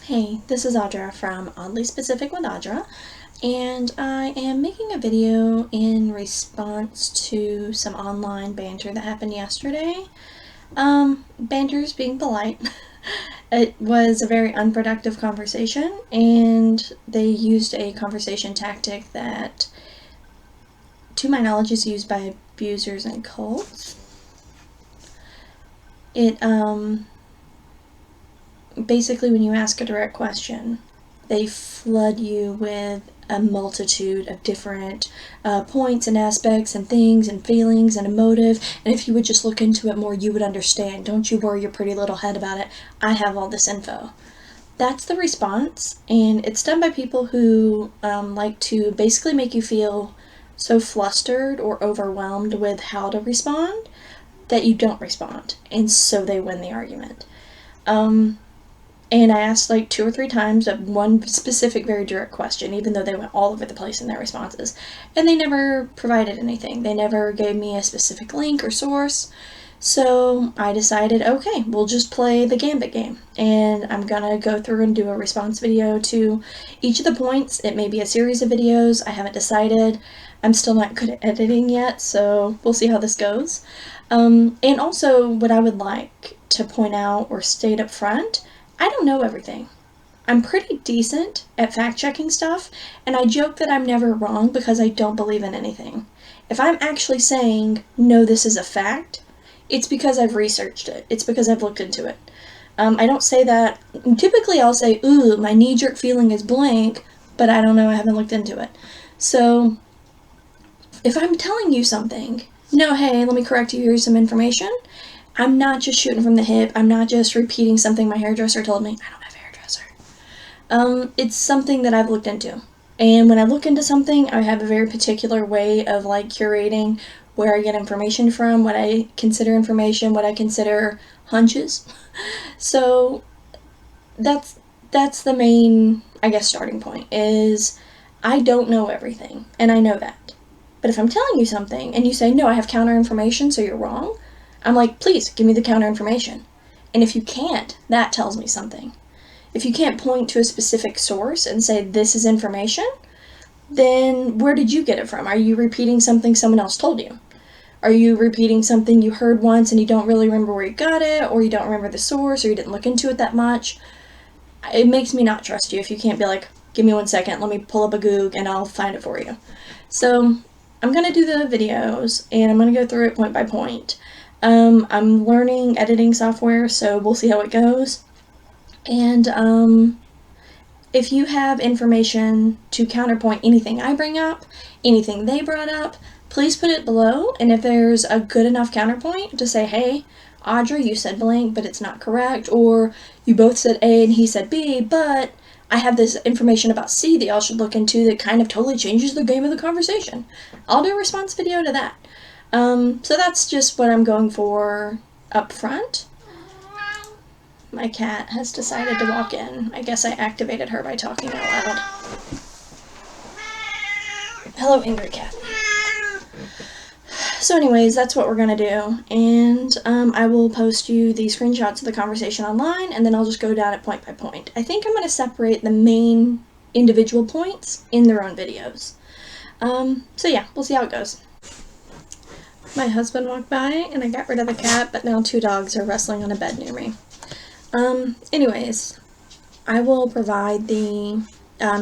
Hey, this is Audra from Oddly Specific with Audra, and I am making a video in response to some online banter that happened yesterday. Banter's being polite. It was a very unproductive conversation, and they used a conversation tactic that, to my knowledge, is used by abusers and cults. Basically, when you ask a direct question, they flood you with a multitude of different points and aspects and things and feelings and emotive, and if you would just look into it more, you would understand. Don't you worry your pretty little head about it. I have all this info. That's the response, and it's done by people who like to basically make you feel so flustered or overwhelmed with how to respond that you don't respond, and so they win the argument. And I asked like 2 or 3 times of one specific, very direct question, even though they went all over the place in their responses. And they never provided anything. They never gave me a specific link or source. So I decided, okay, we'll just play the Gambit game. And I'm gonna go through and do a response video to each of the points. It may be a series of videos. I haven't decided. I'm still not good at editing yet, so we'll see how this goes. And also, what I would like to point out or state up front, I don't know everything. I'm pretty decent at fact-checking stuff, and I joke that I'm never wrong because I don't believe in anything. If I'm actually saying, no, this is a fact, it's because I've researched it. It's because I've looked into it. I don't say that. Typically, I'll say, ooh, my knee-jerk feeling is blank, but I don't know, I haven't looked into it. So, if I'm telling you something, no, hey, let me correct you, here's some information, I'm not just shooting from the hip. I'm not just repeating something my hairdresser told me. I don't have a hairdresser. It's something that I've looked into. And when I look into something, I have a very particular way of like curating where I get information from, what I consider information, what I consider hunches. So that's the main, I guess, starting point is I don't know everything, and I know that. But if I'm telling you something and you say, no, I have counter information, so you're wrong, I'm like, please, give me the counter information. And if you can't, that tells me something. If you can't point to a specific source and say, this is information, then where did you get it from? Are you repeating something someone else told you? Are you repeating something you heard once and you don't really remember where you got it, or you don't remember the source, or you didn't look into it that much? It makes me not trust you if you can't be like, give me 1 second, let me pull up a Goog and I'll find it for you. So I'm going to do the videos and I'm going to go through it point by point. I'm learning editing software, so we'll see how it goes. And if you have information to counterpoint anything I bring up, anything they brought up, please put it below. And if there's a good enough counterpoint to say, hey, Audra, you said blank, but it's not correct, or you both said A and he said B, but I have this information about C that y'all should look into that kind of totally changes the game of the conversation, I'll do a response video to that. So that's just what I'm going for up front. My cat has decided to walk in. I guess I activated her by talking out loud. Hello, angry cat. So anyways, that's what we're gonna do, and I will post you the screenshots of the conversation online, and then I'll just go down it point by point. I think I'm gonna separate the main individual points in their own videos. So yeah, we'll see how it goes. My husband walked by and I got rid of the cat, but now 2 dogs are wrestling on a bed near me. Anyways, I will provide the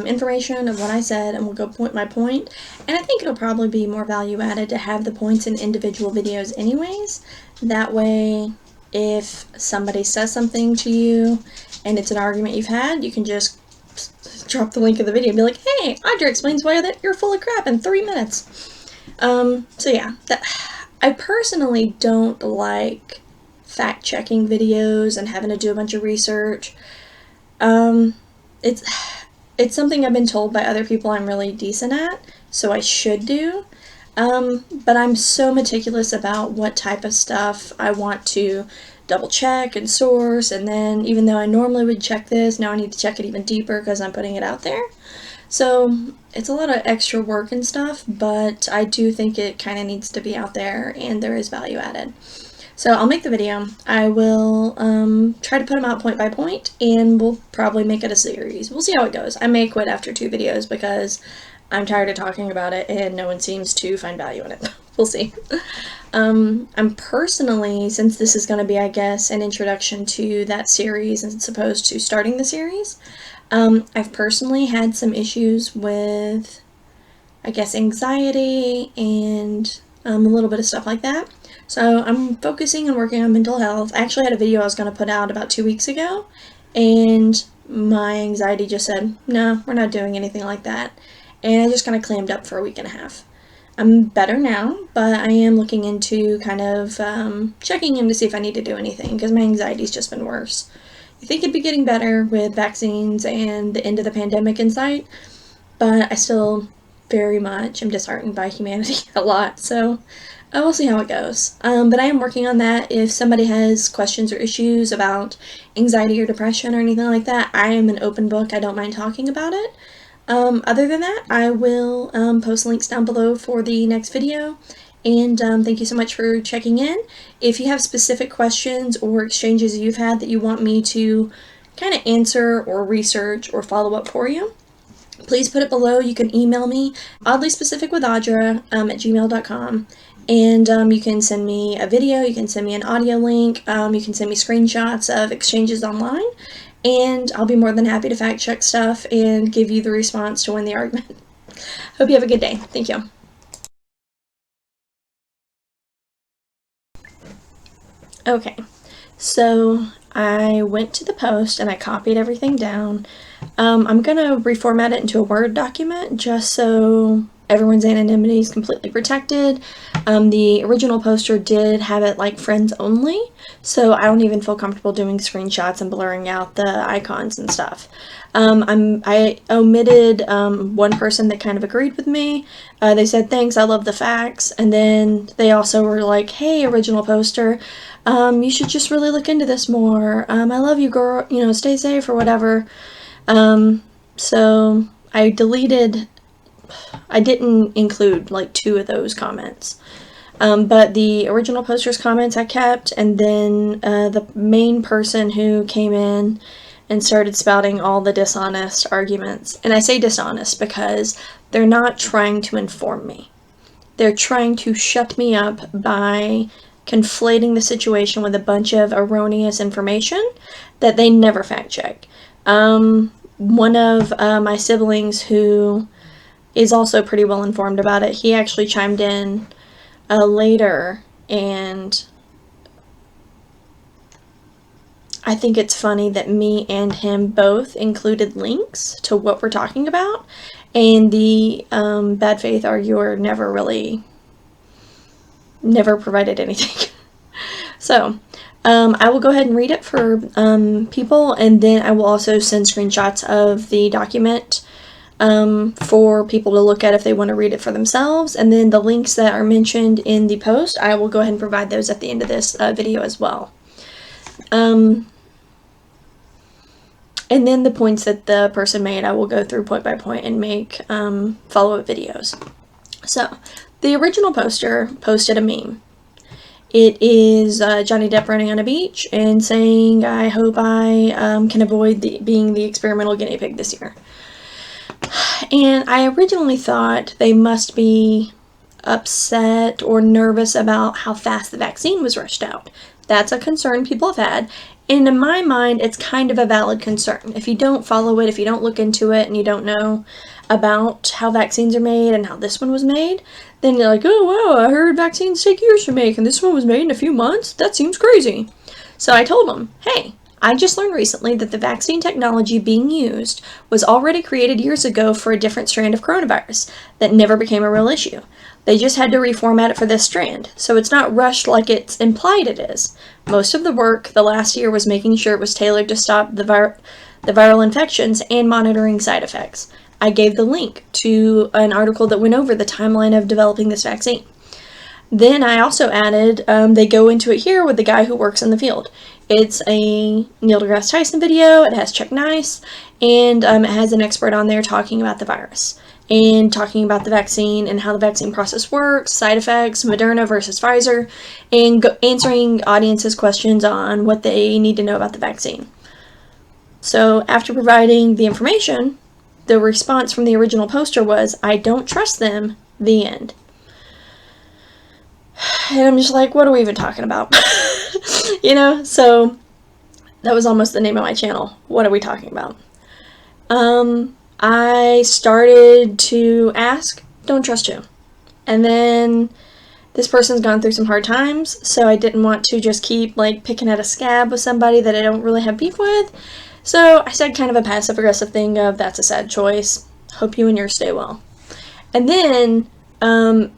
information of what I said and we'll go point by point. And I think it'll probably be more value added to have the points in individual videos anyways. That way, if somebody says something to you and it's an argument you've had, you can just drop the link of the video and be like, hey, Audra explains why that you're full of crap in 3 minutes. So yeah, I personally don't like fact-checking videos and having to do a bunch of research. It's something I've been told by other people I'm really decent at, so I should do. But I'm so meticulous about what type of stuff I want to double check and source, and then even though I normally would check this, now I need to check it even deeper because I'm putting it out there. So it's a lot of extra work and stuff, but I do think it kind of needs to be out there and there is value added. So I'll make the video. I will try to put them out point by point, and we'll probably make it a series. We'll see how it goes. I may quit after 2 videos because I'm tired of talking about it and no one seems to find value in it. We'll see. I'm personally, since this is going to be, I guess, an introduction to that series as opposed to starting the series, I've personally had some issues with, I guess, anxiety and a little bit of stuff like that. So I'm focusing and working on mental health. I actually had a video I was going to put out about 2 weeks ago, and my anxiety just said, no, we're not doing anything like that. And I just kind of clammed up for a week and a half. I'm better now, but I am looking into kind of checking in to see if I need to do anything, because my anxiety's just been worse. You think it'd be getting better with vaccines and the end of the pandemic in sight, but I still very much am disheartened by humanity a lot, so we'll see how it goes. But I am working on that. If somebody has questions or issues about anxiety or depression or anything like that, I am an open book. I don't mind talking about it. Other than that, I will post links down below for the next video, and thank you so much for checking in. If you have specific questions or exchanges you've had that you want me to kind of answer or research or follow up for you, please put it below. You can email me, oddlyspecificwithaudra @gmail.com, and you can send me a video, you can send me an audio link, you can send me screenshots of exchanges online, and I'll be more than happy to fact check stuff and give you the response to win the argument. Hope you have a good day. Thank you. Okay, so I went to the post and I copied everything down. I'm gonna reformat it into a Word document just so everyone's anonymity is completely protected. The original poster did have it like friends only, so I don't even feel comfortable doing screenshots and blurring out the icons and stuff. I omitted one person that kind of agreed with me. They said, thanks, I love the facts, and then they also were like, hey, original poster, you should just really look into this more. I love you, girl, you know, stay safe or whatever. So I didn't include like 2 of those comments. But the original poster's comments I kept, and then the main person who came in and started spouting all the dishonest arguments. And I say dishonest because they're not trying to inform me. They're trying to shut me up by conflating the situation with a bunch of erroneous information that they never fact check. One of my siblings, who is also pretty well informed about it, he actually chimed in later, and I think it's funny that me and him both included links to what we're talking about, and the bad faith arguer never provided anything. So I will go ahead and read it for people, and then I will also send screenshots of the document for people to look at if they want to read it for themselves, and then the links that are mentioned in the post, I will go ahead and provide those at the end of this video as well. And then the points that the person made, I will go through point by point and make follow-up videos. So, the original poster posted a meme. It is Johnny Depp running on a beach and saying, I hope I can avoid being the experimental guinea pig this year. And I originally thought they must be upset or nervous about how fast the vaccine was rushed out. That's a concern people have had. And in my mind, it's kind of a valid concern. If you don't follow it, if you don't look into it, and you don't know about how vaccines are made and how this one was made, then you're like, oh, wow, I heard vaccines take years to make, and this one was made in a few months? That seems crazy. So I told them, hey, I just learned recently that the vaccine technology being used was already created years ago for a different strand of coronavirus that never became a real issue. They just had to reformat it for this strand, so it's not rushed like it's implied it is. Most of the work the last year was making sure it was tailored to stop the viral infections and monitoring side effects. I gave the link to an article that went over the timeline of developing this vaccine. Then I also added, they go into it here with the guy who works in the field. It's a Neil deGrasse Tyson video, it has Chuck Nice, and it has an expert on there talking about the virus. and talking about the vaccine and how the vaccine process works, side effects, Moderna versus Pfizer, and answering audiences' questions on what they need to know about the vaccine. So after providing the information, the response from the original poster was, "I don't trust them, the end." And I'm just like, what are we even talking about? So that was almost the name of my channel. What are we talking about? I started to ask, don't trust you. And then this person's gone through some hard times, so I didn't want to just keep picking at a scab with somebody that I don't really have beef with. So I said kind of a passive-aggressive thing of, that's a sad choice. Hope you and yours stay well. And then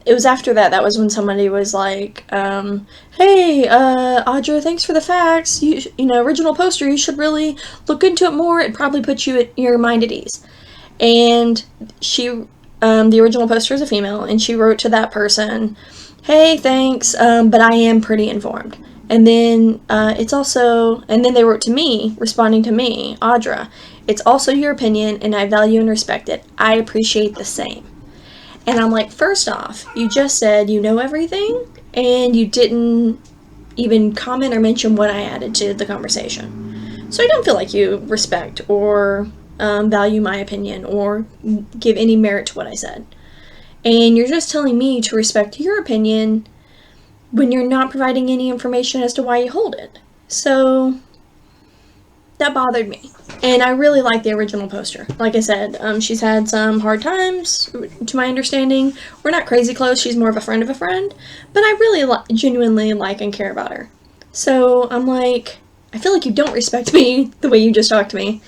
it was after that was when somebody was like, hey, Audra, thanks for the facts. You know, original poster, you should really look into it more. It probably puts you at your mind at ease. And she, the original poster is a female, and she wrote to that person, hey, thanks, but I am pretty informed. And then and then they wrote to me, responding to me, Audra, it's also your opinion, and I value and respect it. I appreciate the same. And I'm like, first off, you just said you know everything, and you didn't even comment or mention what I added to the conversation. So I don't feel like you respect or value my opinion or give any merit to what I said. And you're just telling me to respect your opinion when you're not providing any information as to why you hold it. So that bothered me. And I really like the original poster. Like I said, she's had some hard times, to my understanding. We're not crazy close. She's more of a friend, but I really genuinely like and care about her. So I'm like, I feel like you don't respect me the way you just talked to me,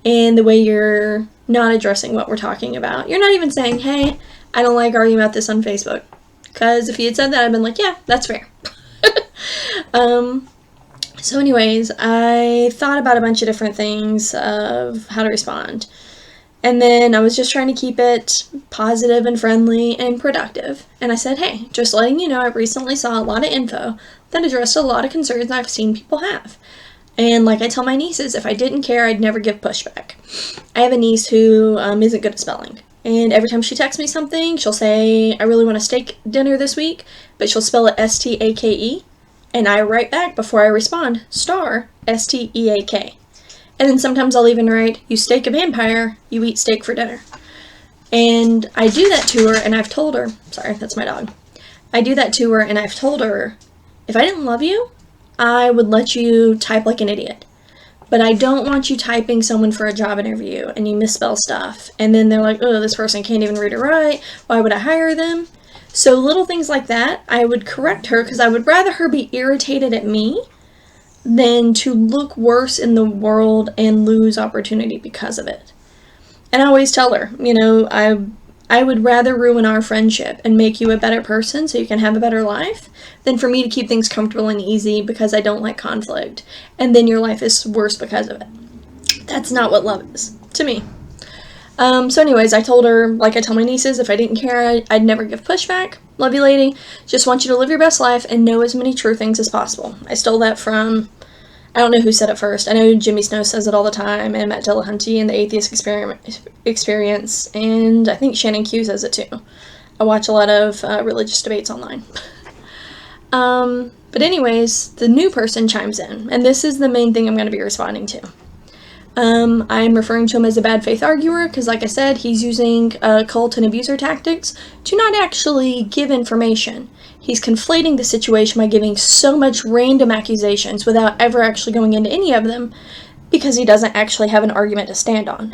and the way you're not addressing what we're talking about. You're not even saying, hey, I don't like arguing about this on Facebook. Because if you had said that, I'd been like, yeah, that's fair. So anyways, I thought about a bunch of different things of how to respond. And then I was just trying to keep it positive and friendly and productive. And I said, hey, just letting you know, I recently saw a lot of info that addressed a lot of concerns I've seen people have. And like I tell my nieces, if I didn't care, I'd never give pushback. I have a niece who isn't good at spelling. And every time she texts me something, she'll say, I really want a steak dinner this week, but she'll spell it S-T-A-K-E. And I write back before I respond, star, S-T-E-A-K. And then sometimes I'll even write, you steak a vampire, you eat steak for dinner. And I do that to her, and I've told her, sorry, that's my dog. I do that to her, and I've told her, if I didn't love you, I would let you type like an idiot. But I don't want you typing someone for a job interview, and you misspell stuff. And then they're like, oh, this person can't even read or write. Why would I hire them? So little things like that, I would correct her, because I would rather her be irritated at me than to look worse in the world and lose opportunity because of it. And I always tell her, I would rather ruin our friendship and make you a better person so you can have a better life than for me to keep things comfortable and easy because I don't like conflict. And then your life is worse because of it. That's not what love is, to me. So anyways, I told her, like I tell my nieces, if I didn't care, I'd never give pushback. Love you, lady. Just want you to live your best life and know as many true things as possible. I stole that from, I don't know who said it first. I know Jimmy Snow says it all the time, and Matt Dillahunty in the Atheist Experience, and I think Shannon Q says it too. I watch a lot of religious debates online. But anyways, the new person chimes in, and this is the main thing I'm going to be responding to. I'm referring to him as a bad faith arguer because, like I said, he's using cult and abuser tactics to not actually give information. He's conflating the situation by giving so much random accusations without ever actually going into any of them because he doesn't actually have an argument to stand on.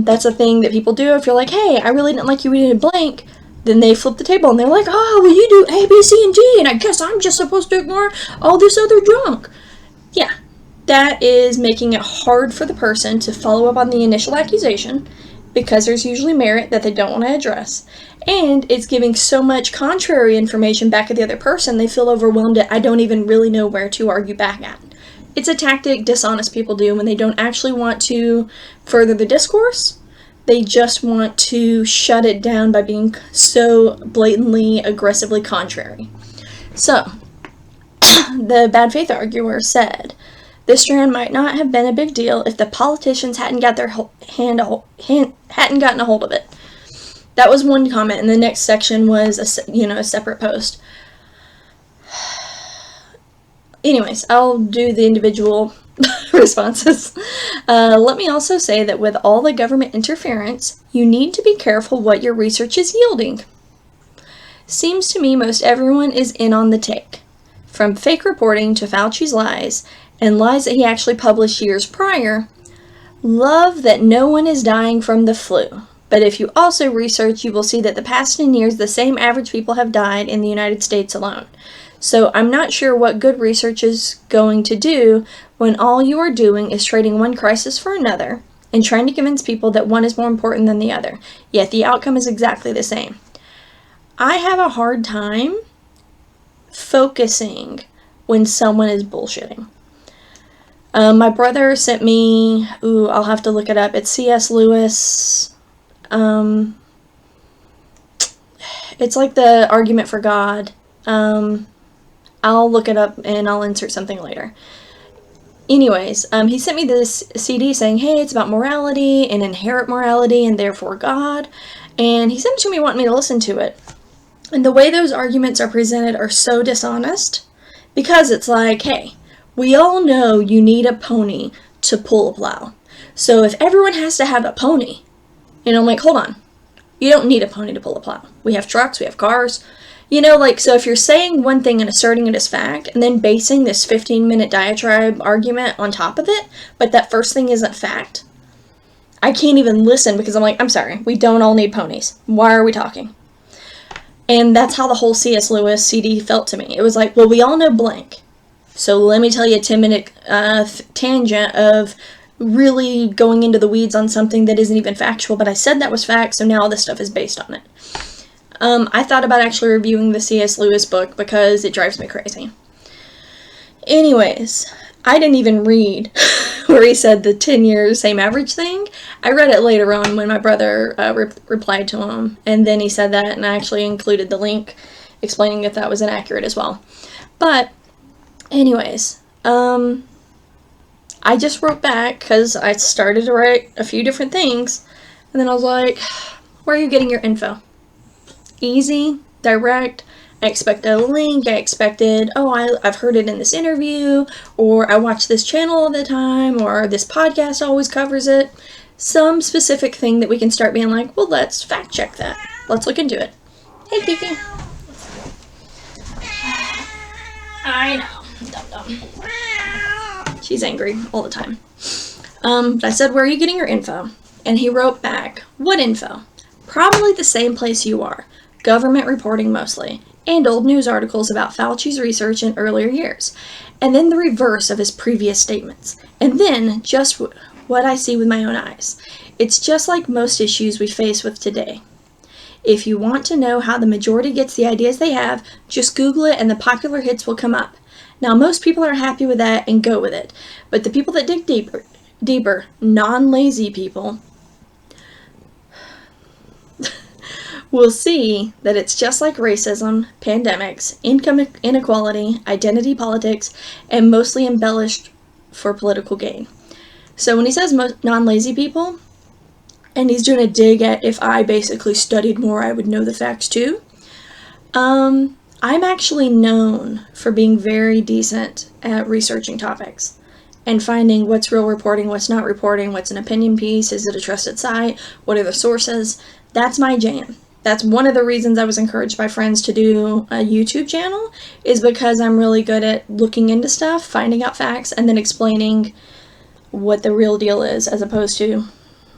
That's a thing that people do. If you're like, hey, I really didn't like you eating blank, then they flip the table and they're like, oh, well, you do A, B, C, and D, and I guess I'm just supposed to ignore all this other junk. Yeah. That is making it hard for the person to follow up on the initial accusation because there's usually merit that they don't want to address. And it's giving so much contrary information back at the other person, they feel overwhelmed at I don't even really know where to argue back at. It's a tactic dishonest people do when they don't actually want to further the discourse. They just want to shut it down by being so blatantly, aggressively contrary. So, the bad faith arguer said, this strand might not have been a big deal if the politicians hadn't got their hadn't gotten a hold of it. That was one comment, and the next section was a separate post. Anyways, I'll do the individual responses. Let me also say that with all the government interference, you need to be careful what your research is yielding. Seems to me most everyone is in on the take. From fake reporting to Fauci's lies, and lies that he actually published years prior. Love that no one is dying from the flu. But if you also research, you will see that the past 10 years, the same average people have died in the United States alone. So I'm not sure what good research is going to do when all you are doing is trading one crisis for another and trying to convince people that one is more important than the other, yet the outcome is exactly the same. I have a hard time focusing when someone is bullshitting. My brother sent me, I'll have to look it up, it's C.S. Lewis, it's like the Argument for God. I'll look it up and I'll insert something later. Anyways, he sent me this CD saying, hey, it's about morality and inherent morality and therefore God. And he sent it to me wanting me to listen to it. And the way those arguments are presented are so dishonest because it's like, hey, we all know you need a pony to pull a plow. So if everyone has to have a pony, and I'm like, hold on, you don't need a pony to pull a plow. We have trucks, we have cars. So if you're saying one thing and asserting it as fact, and then basing this 15-minute diatribe argument on top of it, but that first thing isn't fact, I can't even listen because I'm like, I'm sorry, we don't all need ponies. Why are we talking? And that's how the whole C.S. Lewis CD felt to me. It was like, well, we all know blank. So let me tell you a 10-minute tangent of really going into the weeds on something that isn't even factual, but I said that was fact, so now all this stuff is based on it. I thought about actually reviewing the C.S. Lewis book because it drives me crazy. Anyways, I didn't even read where he said the 10 years same average thing. I read it later on when my brother replied to him, and then he said that, and I actually included the link explaining that that was inaccurate as well. But, anyways, I just wrote back because I started to write a few different things, and then I was like, where are you getting your info? Easy, direct. I expected a link. I expected, I've heard it in this interview, or I watch this channel all the time, or this podcast always covers it. Some specific thing that we can start being like, well, let's fact check that. Let's look into it. Hey, Kiki. I know. Dumb. She's angry all the time. But I said, where are you getting your info? And he wrote back, what info? Probably the same place you are. Government reporting mostly, and old news articles about Fauci's research in earlier years, and then the reverse of his previous statements, and then just what I see with my own eyes. It's just like most issues we face with today. If you want to know how the majority gets the ideas they have, just Google it and the popular hits will come up. Now, most people are happy with that and go with it, but the people that dig deeper, non-lazy people, we'll see that it's just like racism, pandemics, income inequality, identity politics, and mostly embellished for political gain. So when he says non-lazy people, and he's doing a dig at if I basically studied more, I would know the facts too. I'm actually known for being very decent at researching topics and finding what's real reporting, what's not reporting, what's an opinion piece, is it a trusted site, what are the sources. That's my jam. That's one of the reasons I was encouraged by friends to do a YouTube channel, is because I'm really good at looking into stuff, finding out facts, and then explaining what the real deal is, as opposed to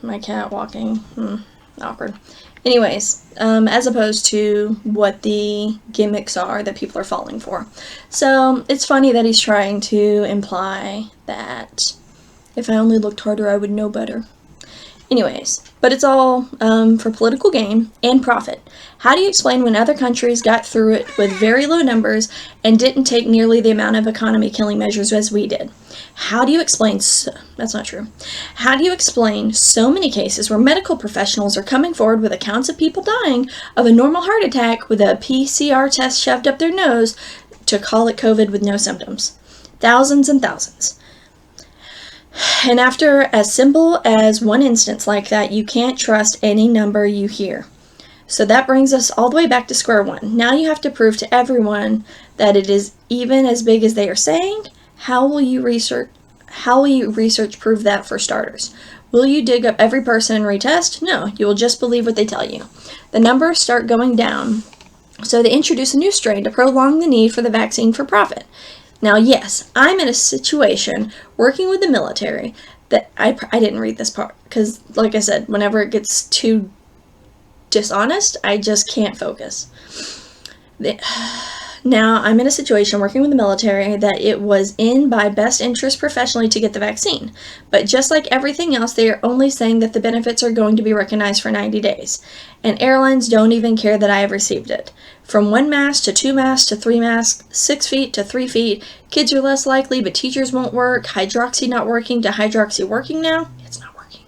my cat walking. Awkward. Anyways, as opposed to what the gimmicks are that people are falling for. So it's funny that he's trying to imply that if I only looked harder, I would know better. Anyways, but it's all for political gain and profit. How do you explain when other countries got through it with very low numbers and didn't take nearly the amount of economy-killing measures as we did? How do you explain that's not true. How do you explain so many cases where medical professionals are coming forward with accounts of people dying of a normal heart attack with a PCR test shoved up their nose to call it COVID with no symptoms? Thousands and thousands. And after as simple as one instance like that, you can't trust any number you hear. So that brings us all the way back to square one. Now you have to prove to everyone that it is even as big as they are saying. How will you research prove that, for starters? Will you dig up every person and retest? No, you will just believe what they tell you. The numbers start going down, so they introduce a new strain to prolong the need for the vaccine for profit. Now, yes, I'm in a situation working with the military that I didn't read this part because, like I said, whenever it gets too dishonest, I just can't focus. Now, I'm in a situation working with the military that it was in my best interest professionally to get the vaccine. But just like everything else, they are only saying that the benefits are going to be recognized for 90 days. And airlines don't even care that I have received it. From 1 mask to 2 masks to 3 masks, 6 feet to 3 feet, kids are less likely, but teachers won't work, hydroxy not working to hydroxy working now, it's not working.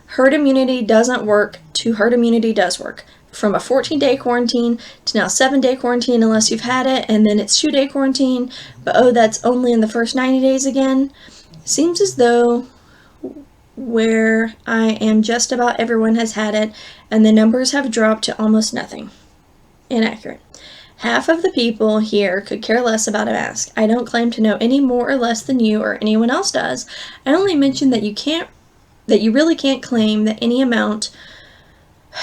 Herd immunity doesn't work to herd immunity does work. From a 14-day quarantine to now 7-day quarantine unless you've had it, and then it's 2-day quarantine, but oh, that's only in the first 90 days again. Seems as though where I am just about everyone has had it, and the numbers have dropped to almost nothing. Inaccurate. Half of the people here could care less about a mask. I don't claim to know any more or less than you or anyone else does. I only mention that you really can't claim that any amount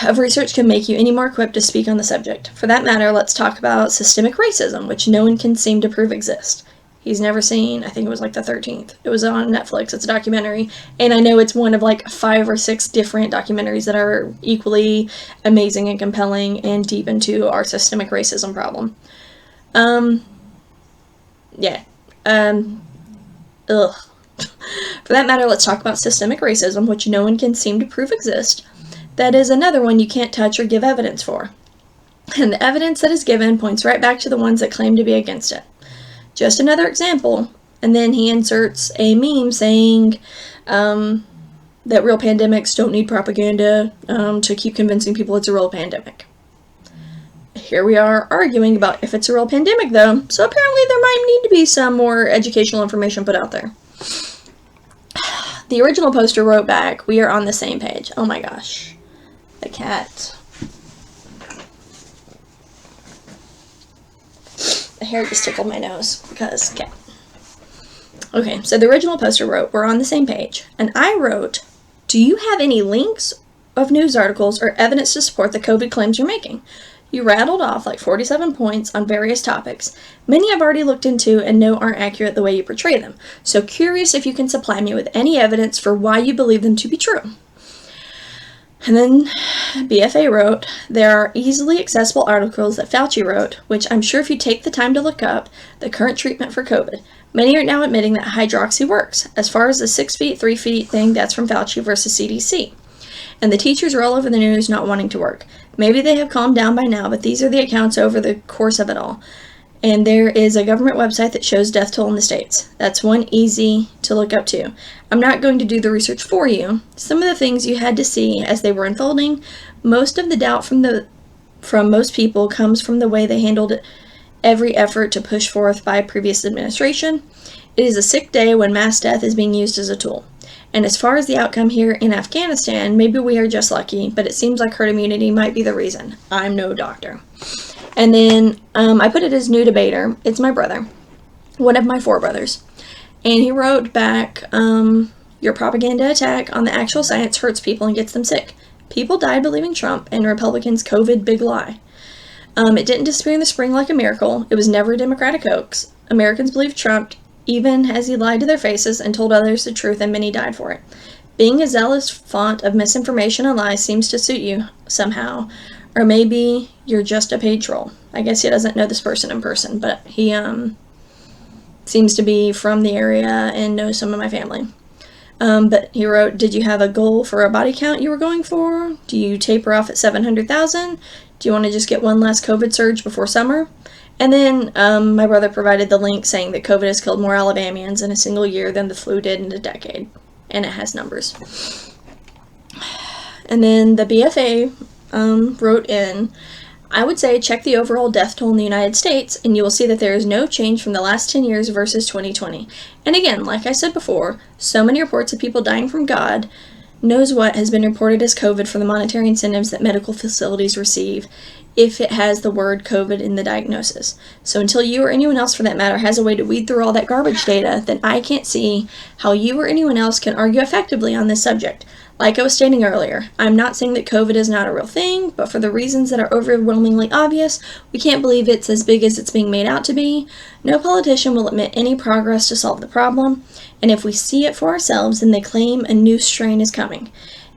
of research can make you any more equipped to speak on the subject. For that matter, let's talk about systemic racism, which no one can seem to prove exists. He's never seen, I think it was like the 13th. It was on Netflix. It's a documentary. And I know it's one of like 5 or 6 different documentaries that are equally amazing and compelling and deep into our systemic racism problem. For that matter, let's talk about systemic racism, which no one can seem to prove exists. That is another one you can't touch or give evidence for. And the evidence that is given points right back to the ones that claim to be against it. Just another example, and then he inserts a meme saying that real pandemics don't need propaganda to keep convincing people it's a real pandemic. Here we are arguing about if it's a real pandemic, though, so apparently there might need to be some more educational information put out there. The original poster wrote back, "We are on the same page." Oh my gosh. The cat. The hair just tickled my nose because cat. Okay, so the original poster wrote, "We're on the same page." And I wrote, "Do you have any links of news articles or evidence to support the COVID claims you're making?" You rattled off like 47 points on various topics. Many I've already looked into and know aren't accurate the way you portray them. So curious if you can supply me with any evidence for why you believe them to be true. And then BFA wrote, "There are easily accessible articles that Fauci wrote, which I'm sure if you take the time to look up, the current treatment for COVID. Many are now admitting that hydroxy works. As far as the 6 feet, 3 feet thing, that's from Fauci versus CDC. And the teachers are all over the news not wanting to work. Maybe they have calmed down by now, but these are the accounts over the course of it all. And there is a government website that shows death toll in the states. That's one easy to look up to. I'm not going to do the research for you. Some of the things you had to see as they were unfolding, most of the doubt from most people comes from the way they handled every effort to push forth by previous administration. It is a sick day when mass death is being used as a tool. And as far as the outcome here in Afghanistan, maybe we are just lucky, but it seems like herd immunity might be the reason. I'm no doctor." And then I put it as new debater. It's my brother, one of my 4 brothers. And he wrote back, "Your propaganda attack on the actual science hurts people and gets them sick. People died believing Trump and Republicans' COVID big lie. It didn't disappear in the spring like a miracle. It was never a Democratic hoax. Americans believed Trump even as he lied to their faces and told others the truth, and many died for it. Being a zealous font of misinformation and lies seems to suit you somehow. Or maybe you're just a paid troll." I guess he doesn't know this person in person, but he seems to be from the area and knows some of my family. But he wrote, "Did you have a goal for a body count you were going for? Do you taper off at 700,000? Do you want to just get one last COVID surge before summer?" And then my brother provided the link saying that COVID has killed more Alabamians in a single year than the flu did in a decade. And it has numbers. And then the BFA wrote in, "I would say check the overall death toll in the United States, and you will see that there is no change from the last 10 years versus 2020. And again, like I said before, so many reports of people dying from God knows what has been reported as COVID for the monetary incentives that medical facilities receive if it has the word COVID in the diagnosis. So until you or anyone else for that matter has a way to weed through all that garbage data, then I can't see how you or anyone else can argue effectively on this subject. Like I was stating earlier, I'm not saying that COVID is not a real thing, but for the reasons that are overwhelmingly obvious, we can't believe it's as big as it's being made out to be. No politician will admit any progress to solve the problem, and if we see it for ourselves, then they claim a new strain is coming.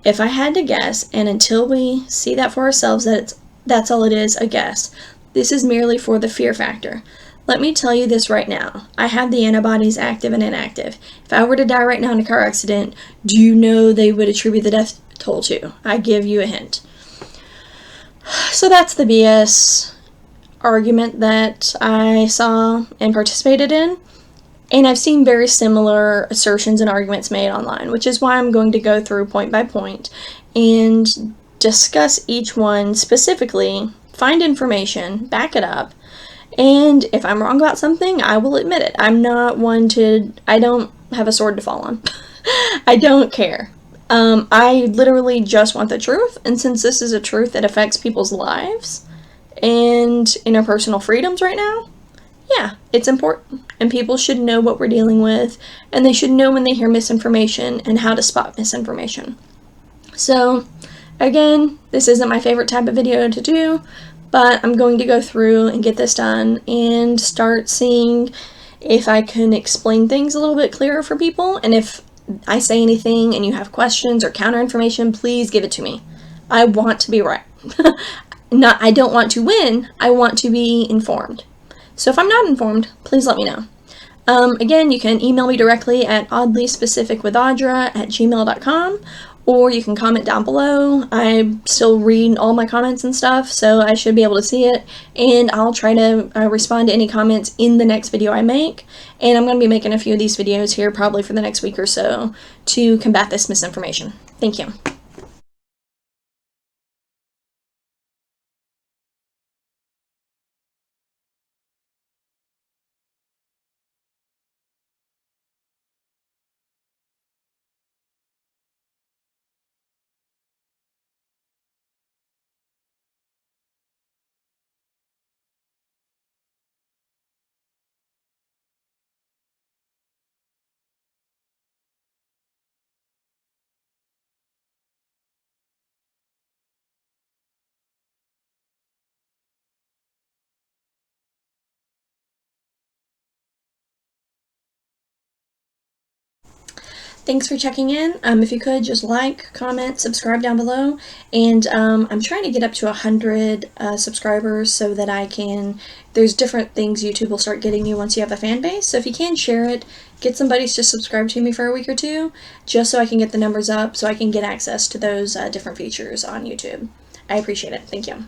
If I had to guess, and until we see that for ourselves, that's all it is, a guess. This is merely for the fear factor. Let me tell you this right now. I have the antibodies active and inactive. If I were to die right now in a car accident, do you know they would attribute the death toll to? I give you a hint. So that's the BS argument that I saw and participated in. And I've seen very similar assertions and arguments made online, which is why I'm going to go through point by point and discuss each one specifically, find information, back it up, and if I'm wrong about something, I will admit it. I'm not one to, I don't have a sword to fall on. I don't care. I literally just want the truth, and since this is a truth that affects people's lives and interpersonal freedoms right now, yeah, it's important, and people should know what we're dealing with, and they should know when they hear misinformation and how to spot misinformation. So, again, this isn't my favorite type of video to do, but I'm going to go through and get this done and start seeing if I can explain things a little bit clearer for people. And if I say anything and you have questions or counter information, please give it to me. I want to be right. I don't want to win, I want to be informed. So if I'm not informed, please let me know. Again, you can email me directly at oddlyspecificwithaudra@gmail.com, or you can comment down below. I still read all my comments and stuff, so I should be able to see it, and I'll try to respond to any comments in the next video I make. And I'm going to be making a few of these videos here probably for the next week or so to combat this misinformation. Thank you. Thanks for checking in. If you could, just like, comment, subscribe down below, and I'm trying to get up to 100 subscribers so that I can, there's different things YouTube will start getting you once you have a fan base, so if you can, share it, get somebody to subscribe to me for a week or two, just so I can get the numbers up, so I can get access to those different features on YouTube. I appreciate it. Thank you.